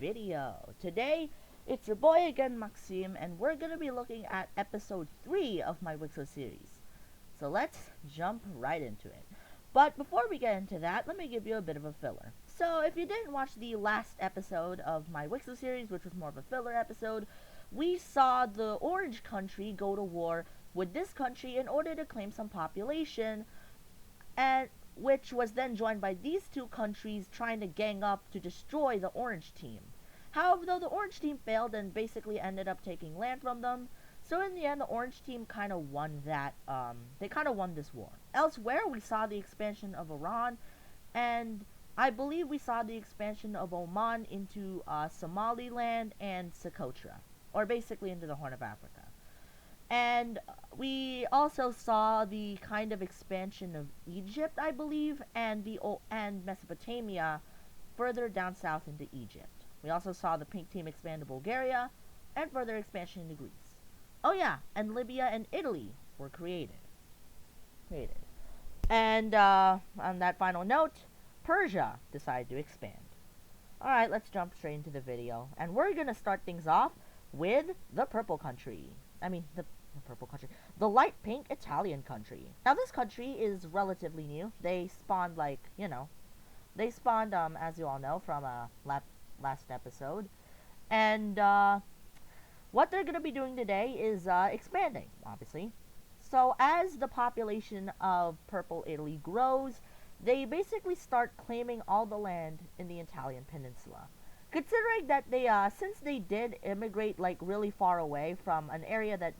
video. Today, it's your boy again, Maxime, and we're gonna be looking at episode 3 of my WICSO series. So let's jump right into it. But before we get into that, let me give you a bit of a filler. So if you didn't watch the last episode of my WICSO series, which was more of a filler episode, we saw the Orange country go to war with this country in order to claim some population, and which was then joined by these two countries trying to gang up to destroy the Orange team. However, though the Orange team failed and basically ended up taking land from them, so in the end, the Orange team kind of won that. They kind of won this war. Elsewhere, we saw the expansion of Iran, and I believe we saw the expansion of Oman into Somaliland and Socotra, or basically into the Horn of Africa. And we also saw the kind of expansion of Egypt, I believe, and Mesopotamia further down south into Egypt. We also saw the Pink Team expand to Bulgaria and further expansion into Greece. Oh yeah, and Libya and Italy were created. And on that final note, Persia decided to expand. Alright, let's jump straight into the video. And we're gonna start things off with the purple country. The purple country. The light pink Italian country. Now, this country is relatively new. They spawned, as you all know, from last episode. And, what they're going to be doing today is, expanding, obviously. So, as the population of Purple Italy grows, they basically start claiming all the land in the Italian peninsula. Considering that since they did immigrate, really far away from an area that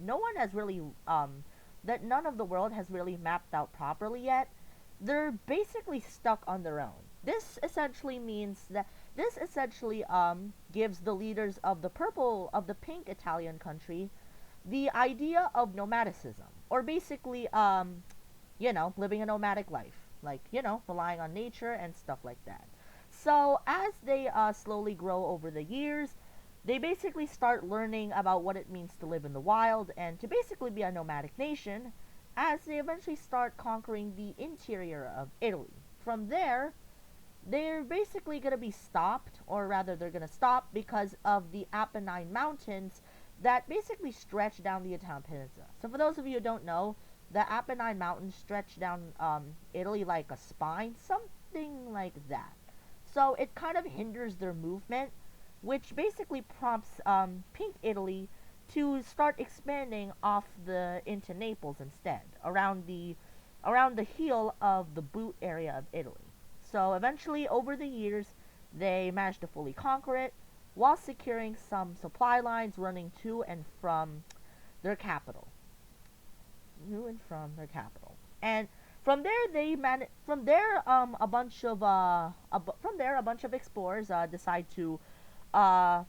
that none of the world has really mapped out properly yet, they're basically stuck on their own. This essentially gives the leaders of the pink Italian country the idea of nomadicism, or basically, living a nomadic life, relying on nature and stuff like that. So as they slowly grow over the years, they basically start learning about what it means to live in the wild and to basically be a nomadic nation, as they eventually start conquering the interior of Italy. From there, they're basically going to be stopped, or rather they're going to stop because of the Apennine Mountains that basically stretch down the Italian peninsula. So for those of you who don't know, the Apennine Mountains stretch down Italy like a spine, something like that. So it kind of hinders their movement, which basically prompts Pink Italy to start expanding into Naples instead, around the heel of the boot area of Italy. So eventually, over the years, they managed to fully conquer it, while securing some supply lines running to and from their capital. And from there, a bunch of explorers decide to go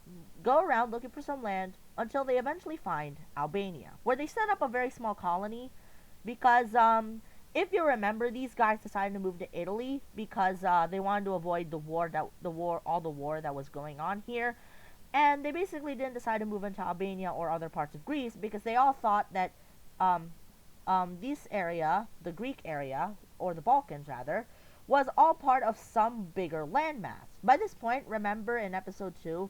around looking for some land until they eventually find Albania, where they set up a very small colony. Because if you remember, these guys decided to move to Italy because they wanted to avoid all the war that was going on here, and they basically didn't decide to move into Albania or other parts of Greece because they all thought that this area, the Greek area, or the Balkans rather, was all part of some bigger landmass. By this point, remember in episode 2,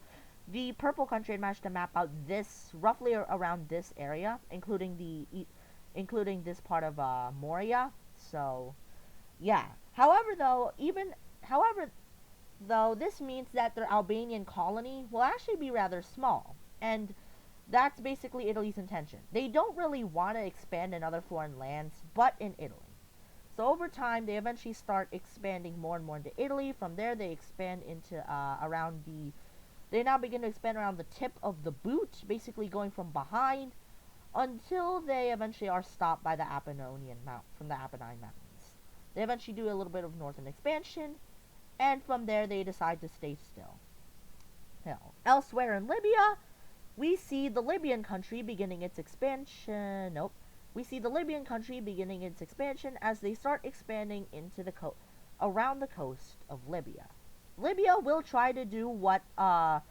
the purple country had managed to map out roughly around this area, including this part of Moria. So, yeah. However, this means that their Albanian colony will actually be rather small, and that's basically Italy's intention. They don't really want to expand in other foreign lands, but in Italy. So over time, they eventually start expanding more and more into Italy. From there, they expand into they now begin to expand around the tip of the boot, basically going from behind, until they eventually are stopped by the Apennine Mountains. They eventually do a little bit of northern expansion, and from there, they decide to stay still. Now, elsewhere in Libya, we see the Libyan country beginning its expansion. As they start expanding into around the coast of Libya. Libya will try to do what the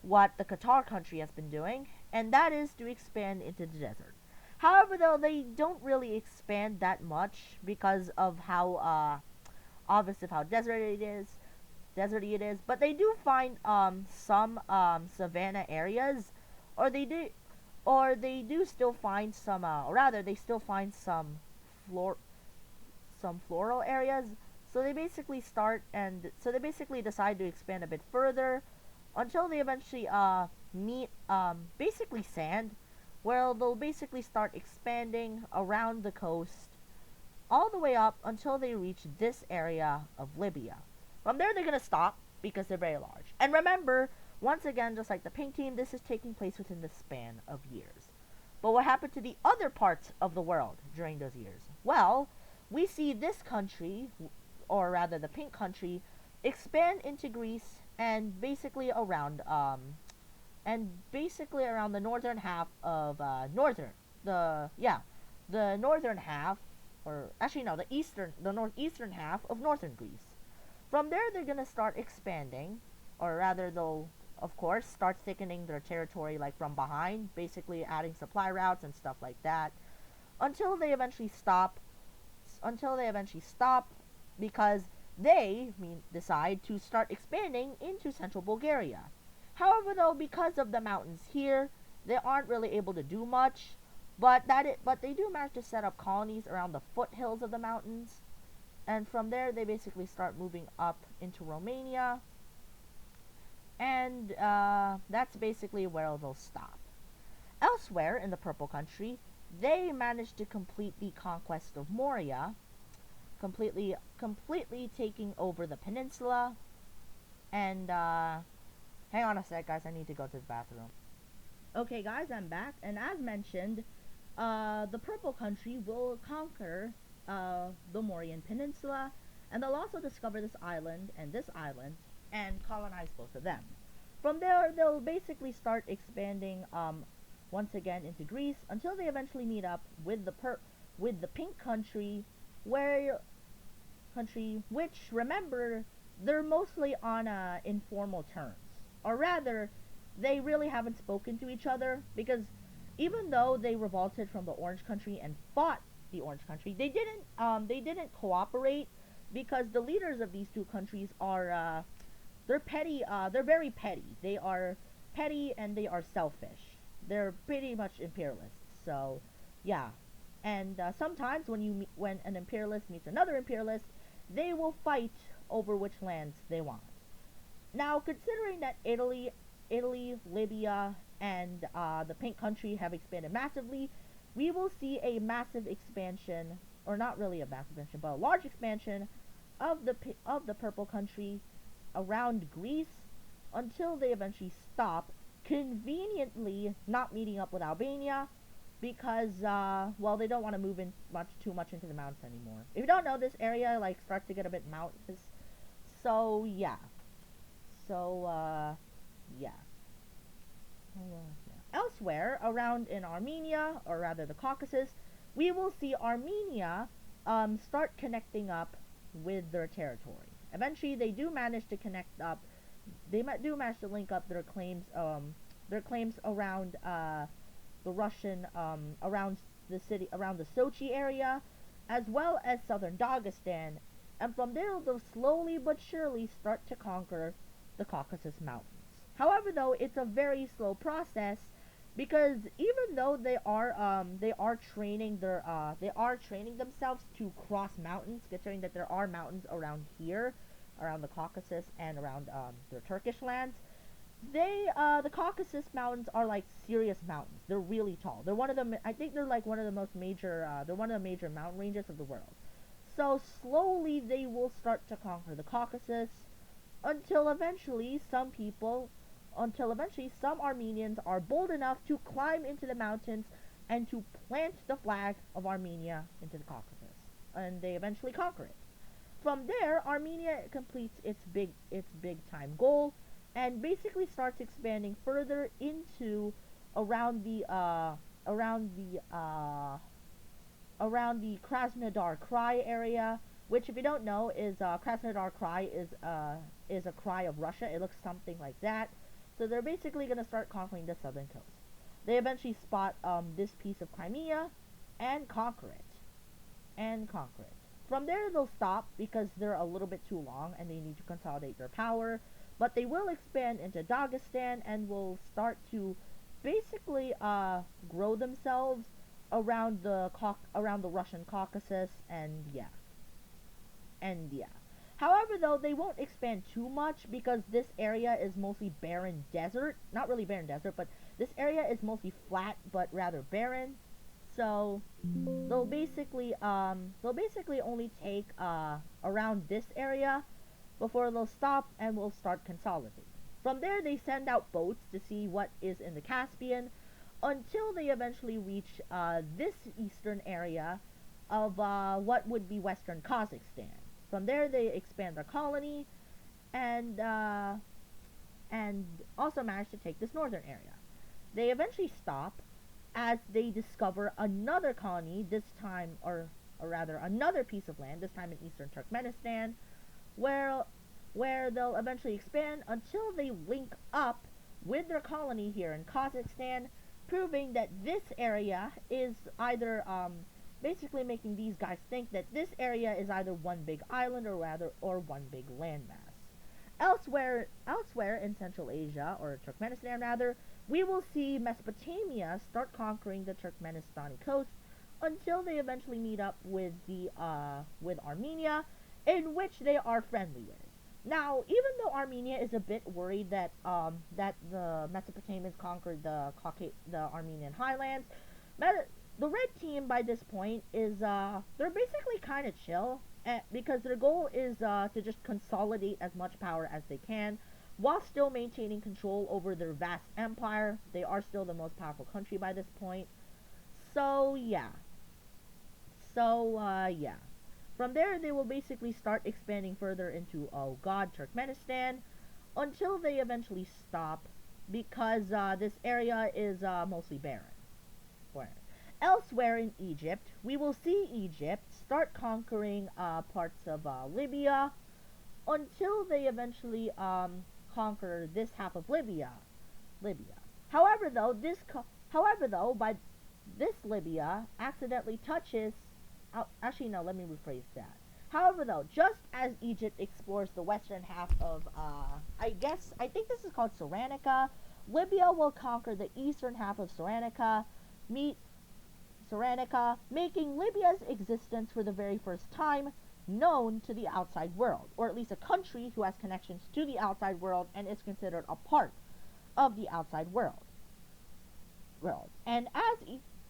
Qatar country has been doing, and that is to expand into the desert. However, though, they don't really expand that much because of how obvious of how deserted it is. deserty it is, but they do find some savanna areas, or they do still find some, or rather they still find flor some floral areas. So they basically decide to expand a bit further until they eventually meet basically sand, where they'll basically start expanding around the coast all the way up until they reach this area of Libya. From there, they're going to stop because they're very large. And remember, once again, just like the pink team, this is taking place within the span of years. But what happened to the other parts of the world during those years? Well, we see this country, or rather the pink country, expand into Greece and basically around the northern half of the northern half, or actually no, the northeastern half of northern Greece. From there, they're gonna start expanding, or rather, they'll of course start thickening their territory like from behind, basically adding supply routes and stuff like that, until they eventually stop. Because decide to start expanding into central Bulgaria. However, though, because of the mountains here, they aren't really able to do much. But they do manage to set up colonies around the foothills of the mountains, and from there they basically start moving up into Romania, and that's basically where they'll stop. Elsewhere in the Purple Country, they managed to complete the conquest of Moria, completely taking over the peninsula. And hang on a sec, guys. I need to go to the bathroom. Okay, guys, I'm back, and as mentioned, the Purple Country will conquer the Mauryan Peninsula, and they'll also discover this island and colonize both of them. From there, they'll basically start expanding once again into Greece until they eventually meet up with the Pink Country, which, remember, they're mostly on informal terms, or rather, they really haven't spoken to each other, because even though they revolted from the Orange Country and fought the Orange Country, they didn't cooperate, because the leaders of these two countries are they're petty. They're very petty. They are petty and they are selfish. They're pretty much imperialists. So, yeah. And sometimes when an imperialist meets another imperialist, they will fight over which lands they want. Now, considering that Italy, Libya, and the Pink Country have expanded massively, we will see a massive expansion, or not really a massive expansion, but a large expansion of the Purple Country around Greece until they eventually stop, conveniently not meeting up with Albania, because well, they don't want to move in too much into the mountains anymore. If you don't know, this area starts to get a bit mountainous. So yeah. So yeah. Elsewhere, around in Armenia, or rather the Caucasus, we will see Armenia start connecting up with their territory. Eventually, they do manage to connect up. They do manage to link up their claims around the Russian, around the Sochi area, as well as southern Dagestan, and from there they'll slowly but surely start to conquer the Caucasus Mountains. However, though, it's a very slow process, because even though they are training themselves to cross mountains, considering that there are mountains around here, around the Caucasus and around their Turkish lands. The Caucasus Mountains are like serious mountains. They're really tall. They're one of the, I think they're like one of the most major, they're one of the major mountain ranges of the world. So slowly they will start to conquer the Caucasus until eventually some Armenians are bold enough to climb into the mountains and to plant the flag of Armenia into the Caucasus, and they eventually conquer it. From there, Armenia completes its big time goal and basically starts expanding further into around the Krasnodar Krai area, which, if you don't know, is Krasnodar Krai is a Krai of Russia. It looks something like that. So they're basically going to start conquering the southern coast. They eventually spot this piece of Crimea and conquer it. from there they'll stop because they're a little bit too long and they need to consolidate their power. But they will expand into Dagestan and will start to basically grow themselves around the Russian Caucasus and yeah. However, though, they won't expand too much because this area is mostly barren desert. Not really barren desert, but this area is mostly flat but rather barren. So they'll basically only take around this area before they'll stop and will start consolidating. From there, they send out boats to see what is in the Caspian until they eventually reach this eastern area of what would be Western Kazakhstan. From there, they expand their colony and and also manage to take this northern area. They eventually stop as they discover another colony, this time, or rather another piece of land, this time in eastern Turkmenistan, where they'll eventually expand until they link up with their colony here in Kazakhstan, proving that this area is either basically making these guys think that this area is either one big island or one big landmass. Elsewhere in Central Asia, or Turkmenistan rather, we will see Mesopotamia start conquering the Turkmenistani coast until they eventually meet up with with Armenia, in which they are friendly with. Now, even though Armenia is a bit worried that the Mesopotamians conquered the Armenian highlands, the red team by this point is they're basically kind of chill because their goal is to just consolidate as much power as they can while still maintaining control over their vast empire. They are still the most powerful country by this point. So yeah. Yeah. From there, they will basically start expanding further into, oh god, Turkmenistan, until they eventually stop because this area is mostly barren. Elsewhere in Egypt, we will see Egypt start conquering parts of Libya until they eventually conquer this half of Libya. However, by this Libya accidentally touches. Actually, no. Let me rephrase that. However, though, just as Egypt explores the western half of, I think this is called Cyrenaica, Libya will conquer the eastern half of Cyrenaica, making Libya's existence for the very first time known to the outside world, or at least a country who has connections to the outside world and is considered a part of the outside world. And as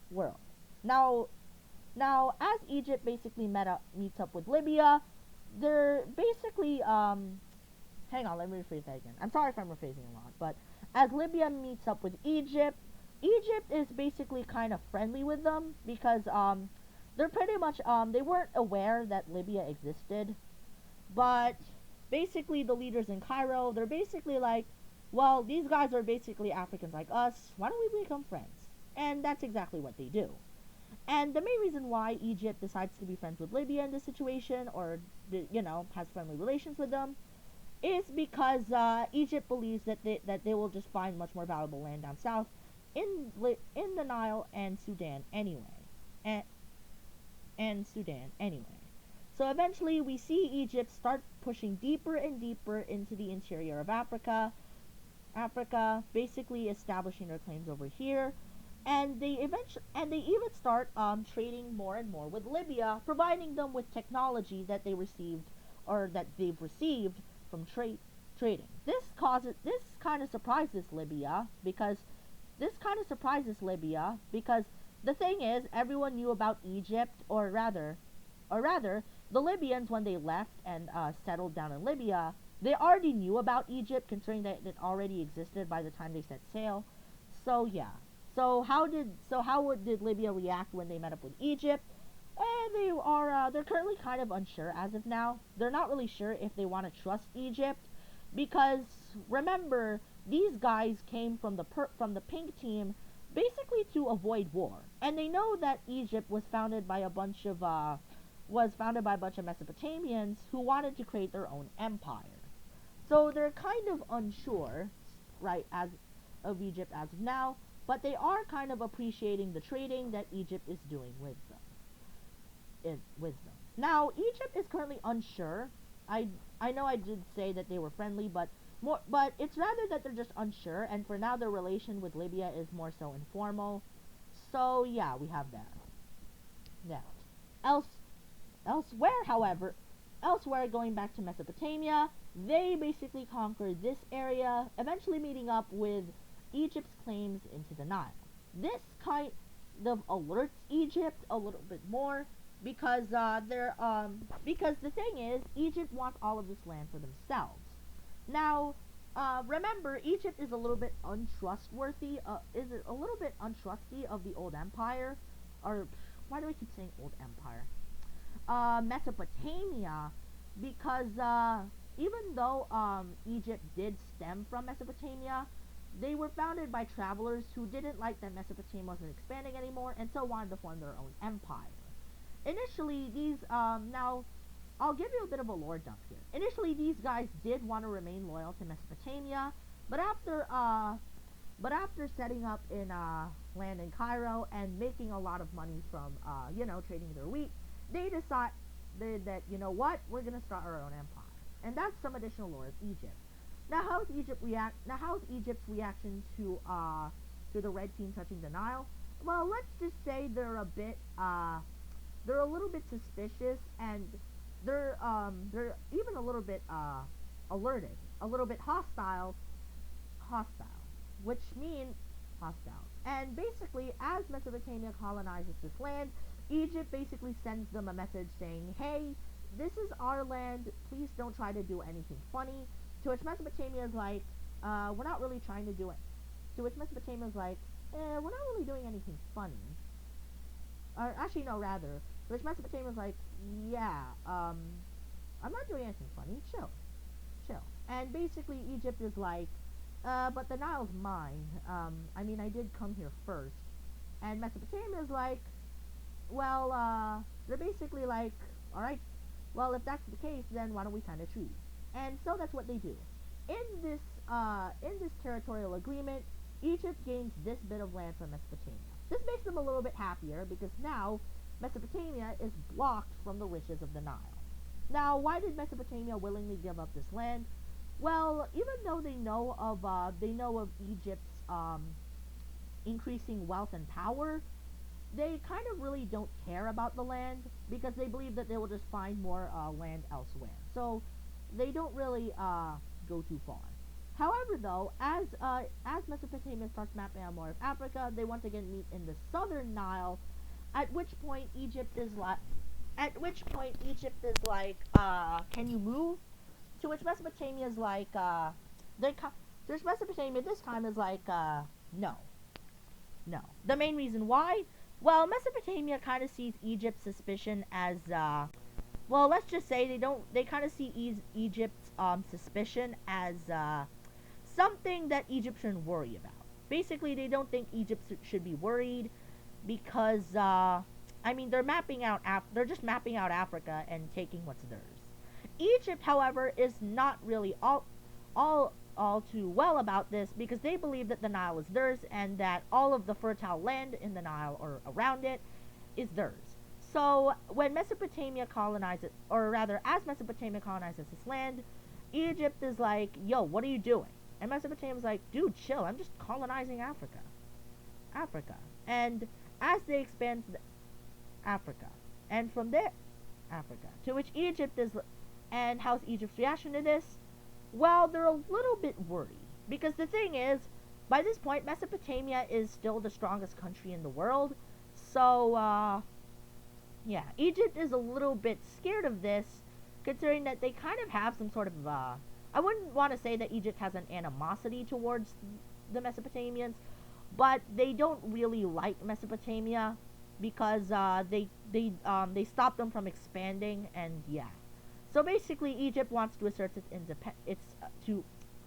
world. Now, as Egypt basically meets up with Libya, they're basically, hang on, let me rephrase that again. I'm sorry if I'm rephrasing a lot, but as Libya meets up with Egypt, Egypt is basically kind of friendly with them because, they're pretty much, they weren't aware that Libya existed, but basically the leaders in Cairo, they're basically like, well, these guys are basically Africans like us, why don't we become friends? And that's exactly what they do. And the main reason why Egypt decides to be friends with Libya in this situation, or has friendly relations with them, is because Egypt believes that they will just find much more valuable land down south in the Nile and Sudan anyway, and Sudan anyway. So eventually, we see Egypt start pushing deeper and deeper into the interior of Africa, basically establishing their claims over here. And they even start trading more and more with Libya, providing them with technology that they've received from trading. This kind of surprises Libya because the thing is, everyone knew about Egypt, or rather, the Libyans, when they left and settled down in Libya, they already knew about Egypt, considering that it already existed by the time they set sail. So yeah. So how did Libya react when they met up with Egypt? They're currently kind of unsure as of now. They're not really sure if they want to trust Egypt because remember, these guys came from the pink team basically to avoid war, and they know that Egypt was founded by a bunch of Mesopotamians who wanted to create their own empire. So they're kind of unsure, right, of Egypt as of now. But they are kind of appreciating the trading that Egypt is doing with them. Now, Egypt is currently unsure. I I know I did say that they were friendly, but it's rather that they're just unsure, and for now their relation with Libya is more so informal. So yeah, we have that. Now, else elsewhere, however, elsewhere going back to Mesopotamia, they basically conquered this area, eventually meeting up with Egypt's claims into the Nile. This kind of alerts Egypt a little bit more because the thing is Egypt wants all of this land for themselves. Now, remember Egypt is a little bit untrustworthy. Is it a little bit untrusty of the old empire, or why do I keep saying old empire? Mesopotamia, because even though Egypt did stem from Mesopotamia, they were founded by travelers who didn't like that Mesopotamia wasn't expanding anymore and so wanted to form their own empire. Initially, these now I'll give you a bit of a lore dump here. Initially, these guys did want to remain loyal to Mesopotamia, but after setting up in land in Cairo and making a lot of money from trading their wheat, they decided that you know what, we're gonna start our own empire, and that's some additional lore of Egypt. Now, how's Egypt react? Now, how's Egypt's reaction to the Red Team touching the Nile? Well, let's just say they're a little bit suspicious, and they're even a little bit alerted, a little bit hostile, which means hostile. And basically, as Mesopotamia colonizes this land, Egypt basically sends them a message saying, "Hey, this is our land. Please don't try to do anything funny." To which Mesopotamia is like, "We're not really trying to do it." To which Mesopotamia is like, "We're not really doing anything funny." Or actually, no, rather. To which Mesopotamia is like, "Yeah, I'm not doing anything funny. Chill, chill." And basically, Egypt is like, "But the Nile's mine. I mean, I did come here first." And Mesopotamia is like, well, they're basically like, all right, well, if that's the case, then why don't we sign a treaty? And so that's what they do. In this territorial agreement, Egypt gains this bit of land from Mesopotamia. This makes them a little bit happier because now Mesopotamia is blocked from the riches of the Nile. Now, why did Mesopotamia willingly give up this land? Well, even though they know of Egypt's increasing wealth and power, they kind of really don't care about the land because they believe that they will just find more land elsewhere. So they don't really go too far. However, though, as Mesopotamia starts mapping out more of Africa, they once again meet in the southern Nile. At which point Egypt is like, can you move? To which Mesopotamia is like, there's Mesopotamia this time is like, no, no. The main reason why? Well, Mesopotamia kind of sees Egypt's suspicion as, well, let's just say they kind of see Egypt's suspicion as something that Egypt shouldn't worry about. Basically, they don't think Egypt should be worried because, I mean, they're just mapping out Africa and taking what's theirs. Egypt, however, is not really all too well about this because they believe that the Nile is theirs and that all of the fertile land in the Nile or around it is theirs. So when Mesopotamia colonizes, or rather, as Mesopotamia colonizes this land, Egypt is like, "Yo, what are you doing?" And Mesopotamia is like, "Dude, chill. I'm just colonizing Africa." And as they expand Africa, and from there, Africa, to which Egypt is, and how's Egypt's reaction to this? Well, they're a little bit worried because the thing is, by this point, Mesopotamia is still the strongest country in the world. So, yeah, Egypt is a little bit scared of this, considering that they kind of have some sort of, I wouldn't want to say that Egypt has an animosity towards the Mesopotamians, but they don't really like Mesopotamia because they stop them from expanding, and yeah. So basically, Egypt wants to assert its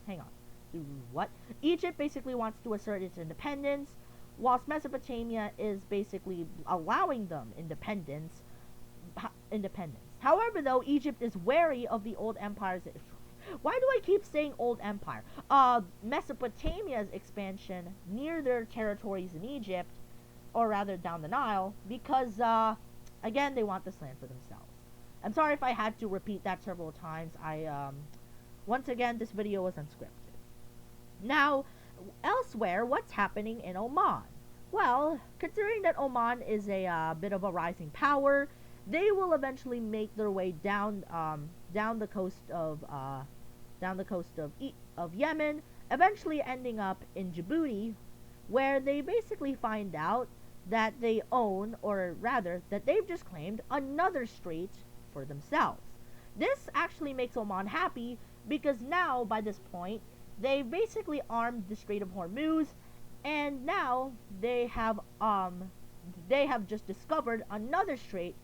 hang on, to what? Egypt basically wants to assert its independence, whilst Mesopotamia is basically allowing them independence. However, though, Egypt is wary of the old empires. Why do I keep saying old empire? Mesopotamia's expansion near their territories in Egypt, or rather down the Nile, because again, they want this land for themselves. I'm sorry if I had to repeat that several times. Once again, this video was unscripted. Now, elsewhere, what's happening in Oman? Well, considering that Oman is a bit of a rising power, they will eventually make their way down the coast of Yemen, eventually ending up in Djibouti, where they basically find out that they own, or rather, that they've just claimed another strait for themselves. This actually makes Oman happy because now, by this point, they've basically armed the Strait of Hormuz, and now they have just discovered another strait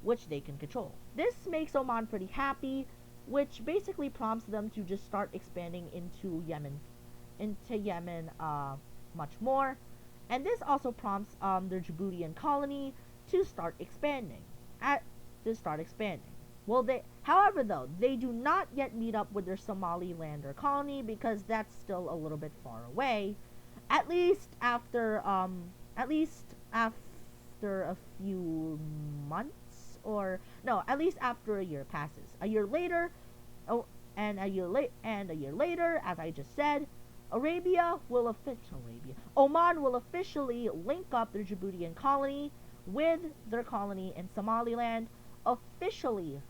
which they can control. This makes Oman pretty happy, which basically prompts them to just start expanding into Yemen much more. And this also prompts their Djiboutian colony to start expanding. Well, however, though, they do not yet meet up with their Somalilander colony because that's still a little bit far away. At least after a few months, or no, at least after a year passes. A year later, a year later, as I just said, Oman will officially link up their Djiboutian colony with their colony in Somaliland, officially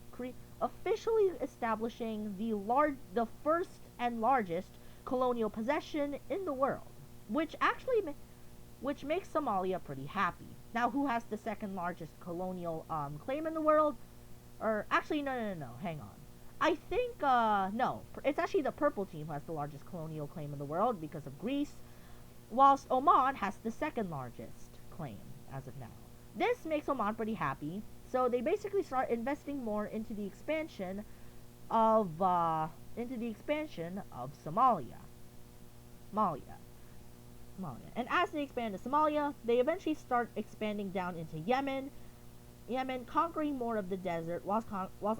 establishing the first and largest colonial possession in the world, which makes Somalia pretty happy. Now, who has the second largest colonial claim in the world? Or actually, no, hang on. I think no, it's actually the purple team who has the largest colonial claim in the world because of Greece, whilst Oman has the second largest claim as of now. This makes Oman pretty happy, so they basically start investing more into the expansion of Somalia. And as they expand to Somalia, they eventually start expanding down into Yemen, conquering more of the desert, whilst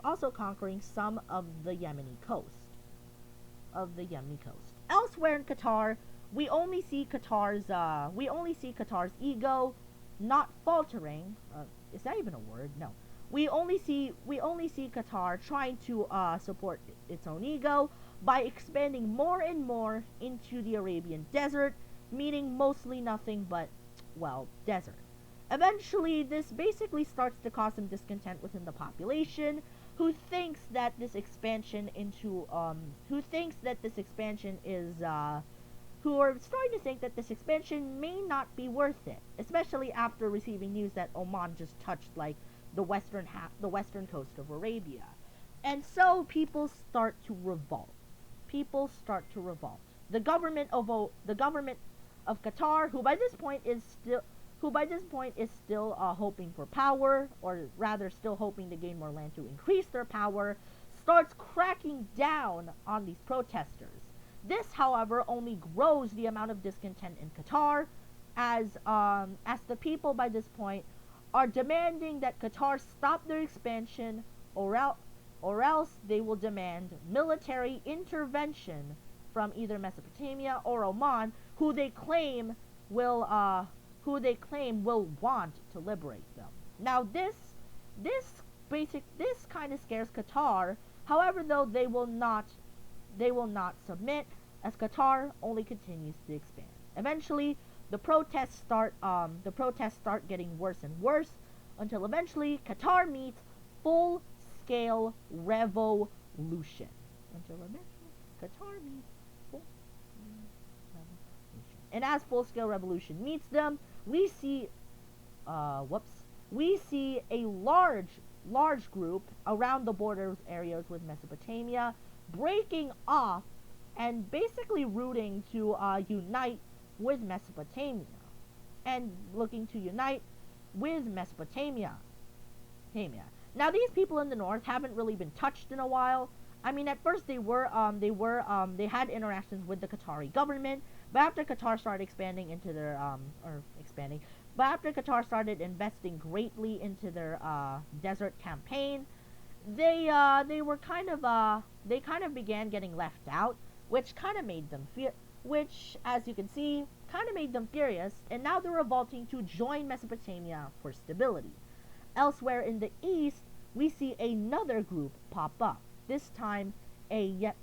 also conquering some of the Yemeni coast. Elsewhere in Qatar, we only see Qatar's ego not faltering. Is that even a word? No. We only see Qatar trying to support its own ego by expanding more and more into the Arabian desert, meaning mostly nothing but, well, desert. Eventually, this basically starts to cause some discontent within the population, who thinks that this expansion is, who are starting to think that this expansion may not be worth it, especially after receiving news that Oman just touched like the western coast of Arabia. And so people start to revolt. The government of Qatar, who by this point is still hoping for power, or rather still hoping to gain more land to increase their power, starts cracking down on these protesters. This, however, only grows the amount of discontent in Qatar, as the people by this point are demanding that Qatar stop their expansion, or else they will demand military intervention from either Mesopotamia or Oman, who they claim will want to liberate them. Now this kind of scares Qatar. However, though, they will not submit, as Qatar only continues to expand. Eventually, the protests start getting worse and worse, until eventually Qatar meets full-scale revolution. And as full-scale revolution meets them, we see a large group around the border areas with Mesopotamia breaking off and basically rooting to unite with Mesopotamia, and looking to unite with Mesopotamia. Now, these people in the north haven't really been touched in a while. I mean, at first they had interactions with the Qatari government, but after Qatar started after Qatar started investing greatly into their desert campaign, they kind of began getting left out, which as you can see, kind of made them furious, and now they're revolting to join Mesopotamia for stability. Elsewhere in the east, we see another group pop up. This time, a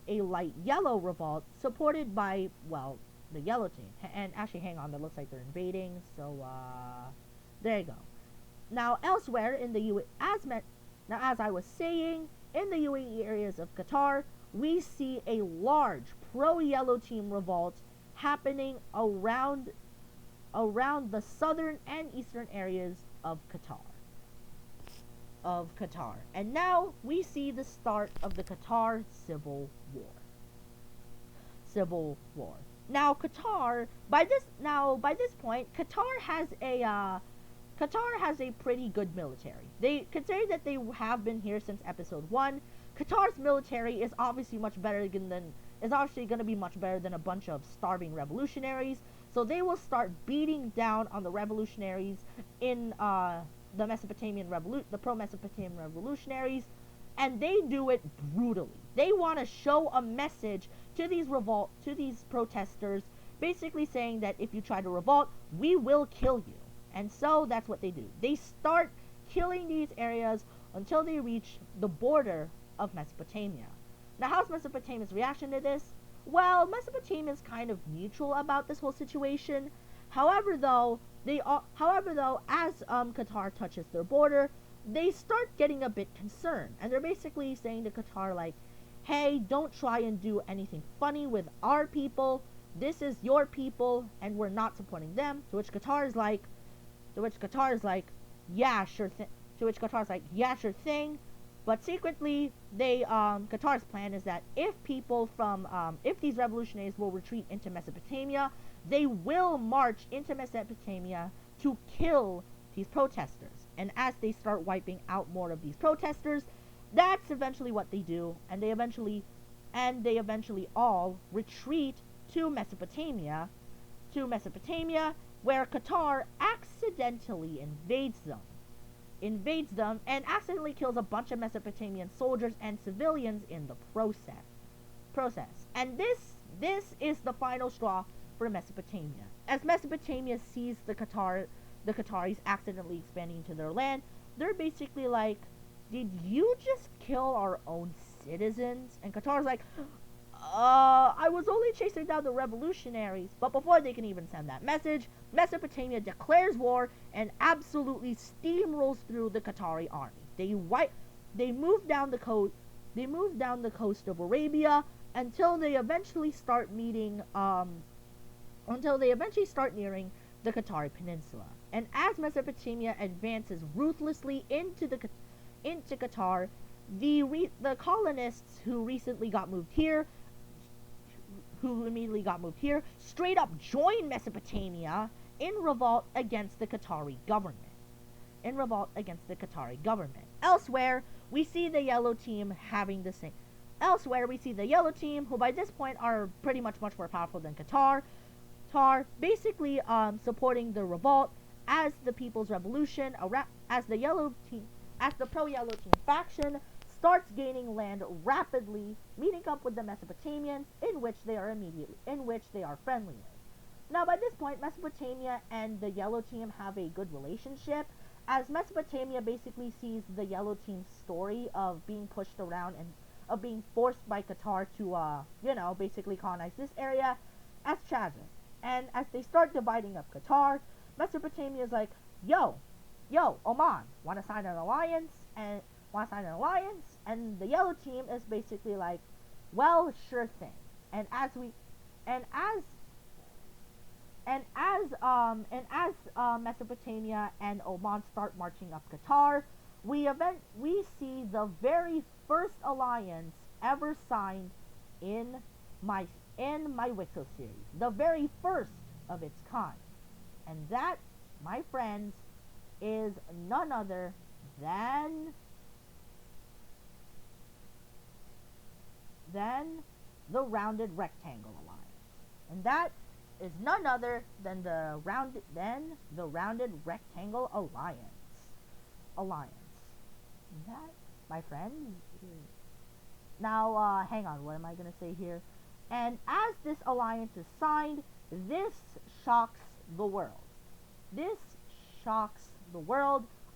light yellow revolt supported by, well, the yellow team. And actually, hang on, that looks like they're invading. So there you go. Now, elsewhere in the now, as I was saying, in the UAE areas of Qatar, we see a large pro-yellow team revolt happening around the southern and eastern areas of Qatar. And now we see the start of the Qatar Civil War. Now by this point, Qatar has a pretty good military. They considering that they have been here since episode 1. Qatar's military is obviously going to be much better than a bunch of starving revolutionaries. So they will start beating down on the revolutionaries in the pro-Mesopotamian revolutionaries, and they do it brutally. They want to show a message to these protesters, basically saying that if you try to revolt, we will kill you. And so that's what they do. They start killing these areas until they reach the border of Mesopotamia. Now, how's Mesopotamia's reaction to this? Well, Mesopotamia is kind of neutral about this whole situation. However, though, as Qatar touches their border, they start getting a bit concerned, and they're basically saying to Qatar, like, "Hey, don't try and do anything funny with our people. This is your people, and we're not supporting them." To which Qatar is like, "Yeah, sure thing." To which Qatar's like, "Yeah, sure thing." But secretly, Qatar's plan is that if these revolutionaries will retreat into Mesopotamia, they will march into Mesopotamia to kill these protesters. And as they start wiping out more of these protesters, that's eventually what they do, and they eventually all retreat to Mesopotamia, where Qatar accidentally invades them and accidentally kills a bunch of Mesopotamian soldiers and civilians in the process. And this is the final straw for Mesopotamia. As Mesopotamia sees the Qataris accidentally expanding into their land, they're basically like, "Did you just kill our own citizens?" And Qatar's like, I was only chasing down the revolutionaries." But before they can even send that message, Mesopotamia declares war and absolutely steamrolls through the Qatari army. They move down the coast of Arabia until they eventually start nearing the Qatari Peninsula. And as Mesopotamia advances ruthlessly into Qatar, the colonists who immediately got moved here, straight up join Mesopotamia in revolt against the Qatari government. Elsewhere, we see the yellow team who by this point are pretty much more powerful than Qatar, basically supporting the revolt as the People's Revolution, as the pro-yellow team faction starts gaining land rapidly, meeting up with the Mesopotamians, in which they are friendly with. Now, by this point, Mesopotamia and the yellow team have a good relationship, as Mesopotamia basically sees the yellow team's story of being pushed around and of being forced by Qatar to, basically colonize this area as tragic. And as they start dividing up Qatar, Mesopotamia is like, yo, Oman, want to sign an alliance? And the yellow team is basically like, well, sure thing. And as Mesopotamia and Oman start marching up Qatar, we see the very first alliance ever signed in my WICSO series, the very first of its kind, and that, my friends, is none other than the Rounded Rectangle Alliance, and that is none other than the Rounded Rectangle Alliance. That, my friends. Now, hang on. What am I gonna say here? And as this alliance is signed, this shocks the world.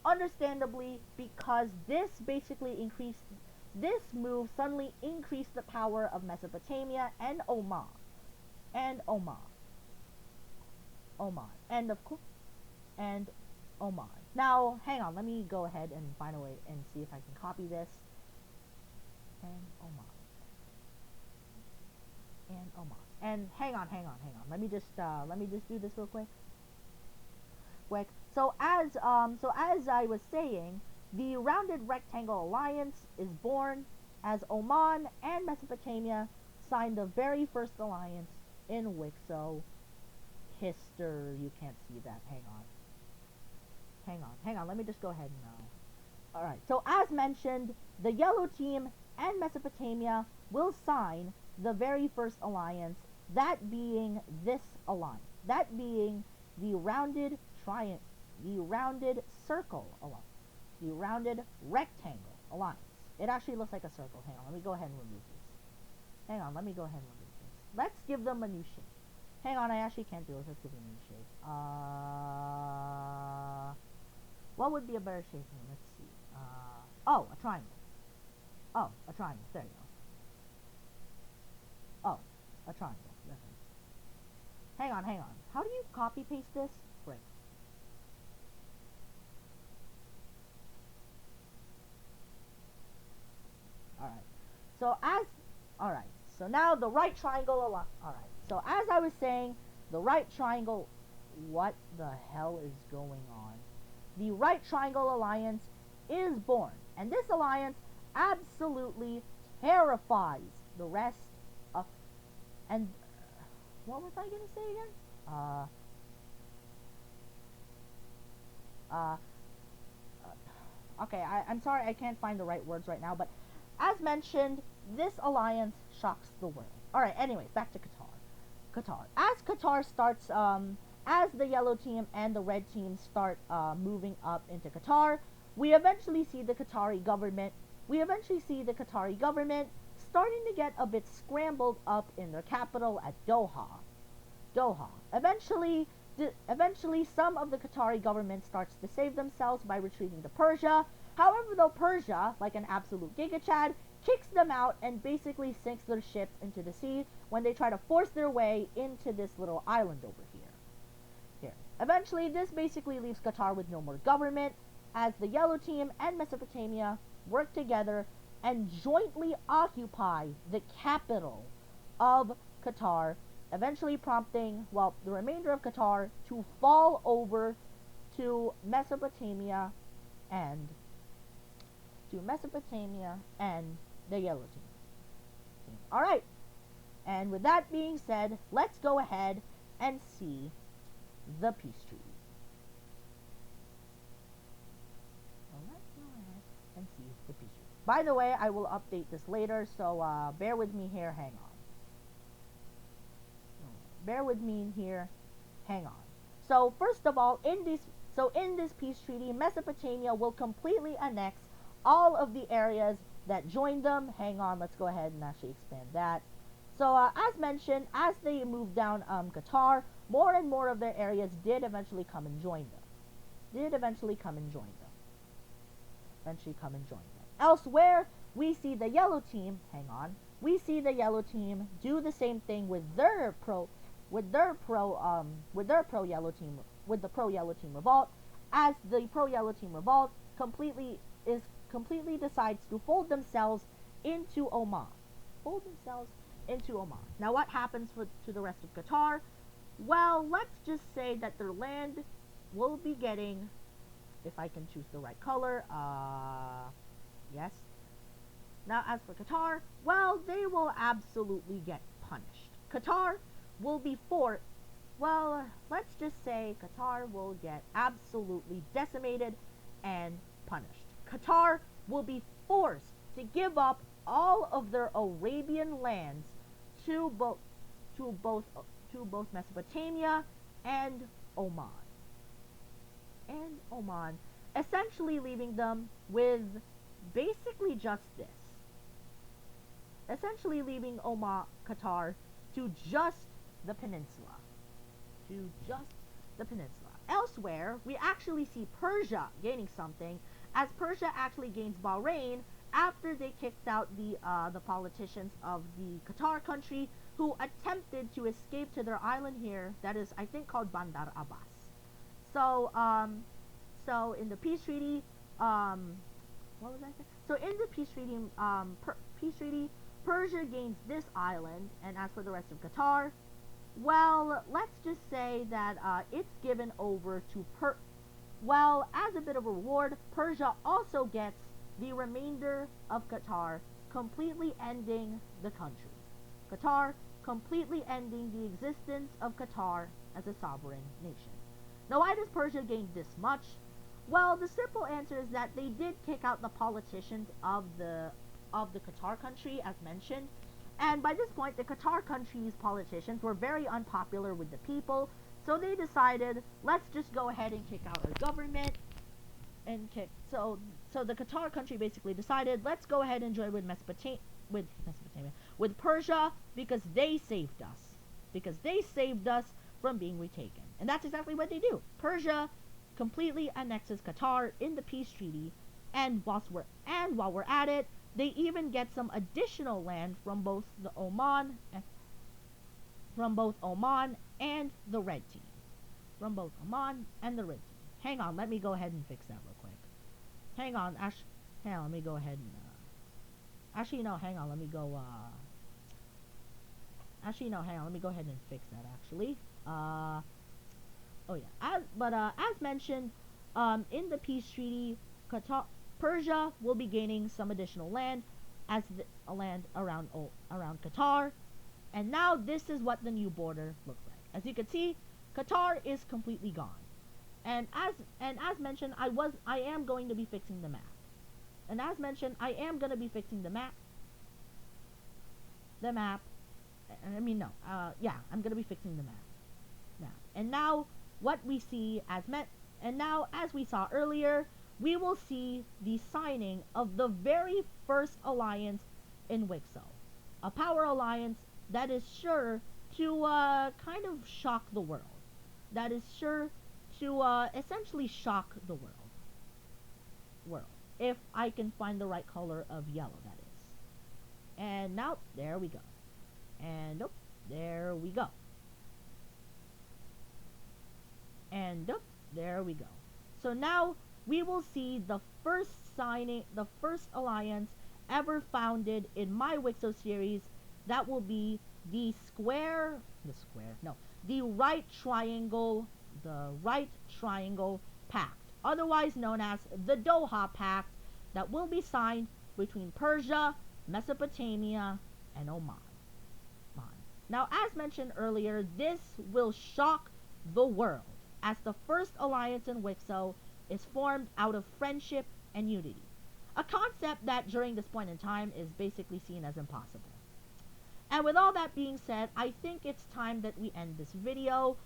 understandably, because this move suddenly increased the power of Mesopotamia and Oman, Oman, and Oman. Now, hang on, let me go ahead and find a way and see if I can copy this. And Oman. And Oman. And hang on. Let me just do this real quick. So as I was saying, the rounded rectangle alliance is born as Oman and Mesopotamia signed the very first alliance in WICSO history. You can't see that. Hang on. Let me just go ahead and Alright, so as mentioned, the yellow team and Mesopotamia will sign the very first alliance, that being this alliance, that being the rounded circle alliance, the rounded rectangle alliance. It actually looks like a circle. Hang on, let me go ahead and remove this. Let's give them a new shape. Hang on, I actually can't do it. Let's give them a new shape. What would be a better shape here? Let's see. Oh, a triangle. Oh, a triangle. There you go. Oh, a triangle. Hang on. How do you copy paste this? Frick. Alright. So now the right triangle alliance. Alright. So as I was saying, the right triangle. What the hell is going on? The right triangle alliance is born, and this alliance absolutely terrifies the rest of. And what was I gonna say again? Okay, I'm sorry, I can't find the right words right now, but as mentioned, this alliance shocks the world. Alright, anyways, back to Qatar. As Qatar starts, as the yellow team and the red team start moving up into Qatar, we eventually see the Qatari government starting to get a bit scrambled up in their capital at Doha. Eventually, some of the Qatari government starts to save themselves by retreating to Persia. However, though, Persia, like an absolute gigachad, kicks them out and basically sinks their ships into the sea when they try to force their way into this little island over here. Eventually, this basically leaves Qatar with no more government, as the yellow team and Mesopotamia work together and jointly occupy the capital of Qatar, eventually prompting, well, the remainder of Qatar to fall over to Mesopotamia and the yellow team. Alright, and with that being said, let's go ahead and see the peace treaty. By the way, I will update this later, so bear with me here. Hang on. So first of all, in this peace treaty, Mesopotamia will completely annex all of the areas that joined them. Hang on, let's go ahead and actually expand that. So as mentioned, as they moved down Qatar, more and more of their areas did eventually come and join them. Elsewhere, we see the yellow team. Do the same thing with the pro yellow team revolt, as the pro yellow team revolt completely decides to fold themselves into Oman. Now, what happens to the rest of Qatar? Well, let's just say that their land will be getting, if I can choose the right color, yes. Now, as for Qatar, well, they will absolutely get punished. Qatar will be let's just say Qatar will get absolutely decimated and punished. Qatar will be forced to give up all of their Arabian lands to both Mesopotamia and Oman. Essentially leaving them with basically just this. Essentially leaving Qatar to just the peninsula. the peninsula. Elsewhere, we actually see Persia gaining something, as Persia actually gains Bahrain after they kicked out the politicians of the Qatar country who attempted to escape to their island here that is, I think, called Bandar Abbas. So so in the peace treaty, what was I saying? So in the peace treaty, Persia gains this island, and as for the rest of Qatar, well, let's just say that it's given over to well, as a bit of a reward, Persia also gets the remainder of Qatar, completely ending the country. Qatar completely ending the existence of Qatar as a sovereign nation. Now, why does Persia gain this much? Well, the simple answer is that they did kick out the politicians of the Qatar country, as mentioned. And by this point, the Qatar country's politicians were very unpopular with the people, so they decided, let's just go ahead and kick out our government and kick. So the Qatar country basically decided, let's go ahead and join with with Persia, because they saved us from being retaken. And that's exactly what they do. Persia completely annexes Qatar in the peace treaty, and while we're at it, they even get some additional land from both Oman and the Red Team. From both Oman and the Red Team. Hang on, let me go ahead and fix that real quick. Hang on, let me go ahead and actually no, hang on, let me go let me go ahead and fix that actually. Oh yeah, as mentioned, in the peace treaty, Persia will be gaining some additional land land around Qatar, and now this is what the new border looks like. As you can see, Qatar is completely gone, and as mentioned, I am going to be fixing the map, and as mentioned, I am going to be fixing the map. I'm going to be fixing the map now, and now what we see as we saw earlier, we will see the signing of the very first alliance in WICSO. A power alliance that is sure to kind of shock the world. That is sure to essentially shock the world. If I can find the right color of yellow, that is. And now, there we go. And nope, there we go. And there we go. So now we will see the first alliance ever founded in my WICSO series. That will be the right triangle pact, otherwise known as the Doha Pact, that will be signed between Persia, Mesopotamia, and Oman. Now, as mentioned earlier, this will shock the world, as the first alliance in WICSO is formed out of friendship and unity, a concept that during this point in time is basically seen as impossible. And with all that being said, I think it's time that we end this video.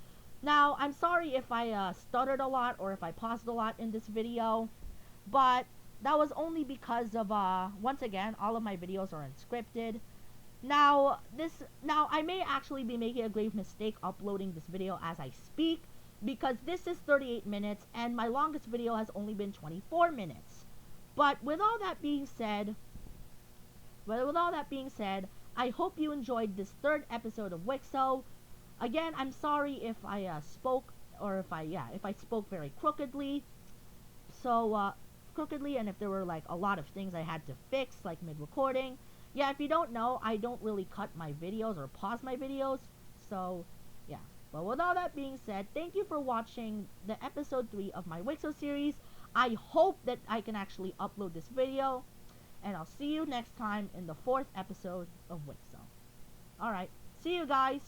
Now, I'm sorry if I stuttered a lot or if I paused a lot in this video, but that was only because of, once again, all of my videos are unscripted. Now, I may actually be making a grave mistake uploading this video as I speak, because this is 38 minutes and my longest video has only been 24 minutes. But with all that being said, I hope you enjoyed this third episode of WICSO. Again, I'm sorry if I spoke very crookedly. And if there were like a lot of things I had to fix, like mid-recording. Yeah, if you don't know, I don't really cut my videos or pause my videos. So, yeah. But with all that being said, thank you for watching the episode 3 of my WICSO series. I hope that I can actually upload this video. And I'll see you next time in the 4th episode of WICSO. Alright, see you guys.